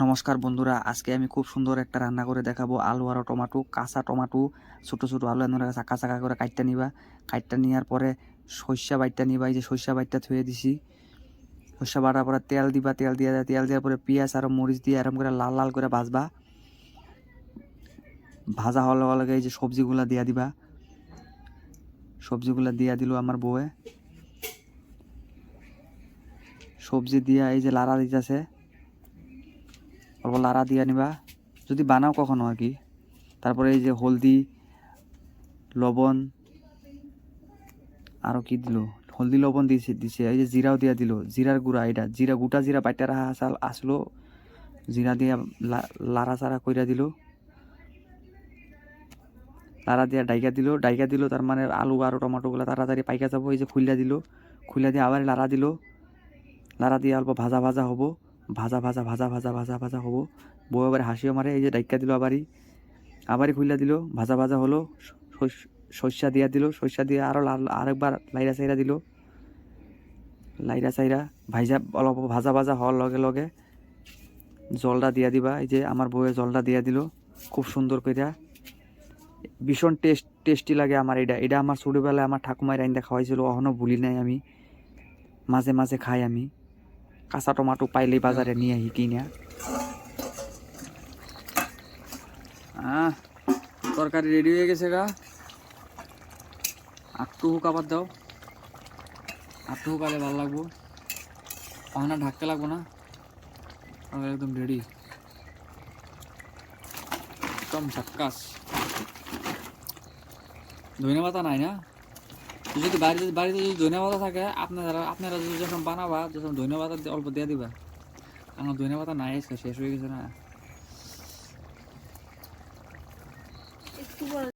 নমস্কার বন্ধুরা, আজকে আমি খুব সুন্দর একটা রান্না করে দেখাবো। আলু আর টমাটো, কাঁচা টমাটো ছোট ছোট আলু এনে চাকা চাকা করে কাটটা নিবা। কাটটা নেওয়ার পরে সর্ষা বাইটটা নিবা। এই যে সর্ষা বাইটটা থুয়ে দিছি। সর্ষা বাটার পরে তেল দিবা, তেল দেওয়ার পরে পেঁয়াজ আর মরিচ দিয়ে এরকম করে লাল লাল করে ভাজবা। ভাজা হওয়ার লগে লগে এই যে সবজিগুলা দিয়া দিবা। সবজিগুলা দিয়া দিল আমার বউয়ে। সবজি দিয়া এই যে লাড়া দিতেছে, অল্প লাড়া দিয়া নিবা যদি বানাও কখনো আর কি। তারপরে এই যে হলদি, লবণ, আরও কি দিল, হলদি লবণ দিছে এই যে জিরাও দিয়া দিল, জিরার গুঁড়া, এটা জিরা গোটা জিরা বাইটা রাখা আসলো, জিরা দিয়া লাড়া চাড়া কইরা দিল, লাড়া দিয়া ডাইকা দিল। তার মানে আলু আর টমাটোগুলো তাড়াতাড়ি পাইকা যাবো। এই যে খুইলা দিয়ে আবার লাড়া দিয়ে অল্প ভাজা ভাজা হবো, ভাজা হবো। বউ আবার হাসিও মারে। এই যে ডাইকা দিল, আবারই খুইলা দিল, ভাজা ভাজা হলো। সর্ষা দিয়া দিল, সর্ষা দিয়ে আরও আরেকবার লাইরা চাইরা দিল, লাইরা চাইরা অল্প ভাজা ভাজা হওয়ার লগে লগে জলটা দিয়া দিবা। এই যে আমার বউয়ে জলটা দিয়া দিল খুব সুন্দর কইরা। ভীষণ টেস্টি লাগে আমার এটা আমার ছোটোবেলায় আমার ঠাকুমায় রাইন্দা খাওয়াইছিল, এখনও ভুলি নাই আমি। মাঝে মাঝে খাই আমি। কাঁচা টমাটো পাইলেই বাজারে নিয়ে আহি কিনা। তরকারি রেডি হয়ে গেছে গা। আটটু হুকাবার দাও, আটটু হুকালে ভালো লাগবো। পাহানা ঢাকতে লাগবো না, একদম রেডি, একদম ঝাক্কাস। ধনে পাতা নাই না? যদি বাড়িতে যদি ধনে পাতা থাকে, আপনারা যদি যখন বানাবা যখন ধনে পাতা অল্প দিয়ে দিবা। আমার ধনে পাতা নাই, শেষ হয়ে গেছে না।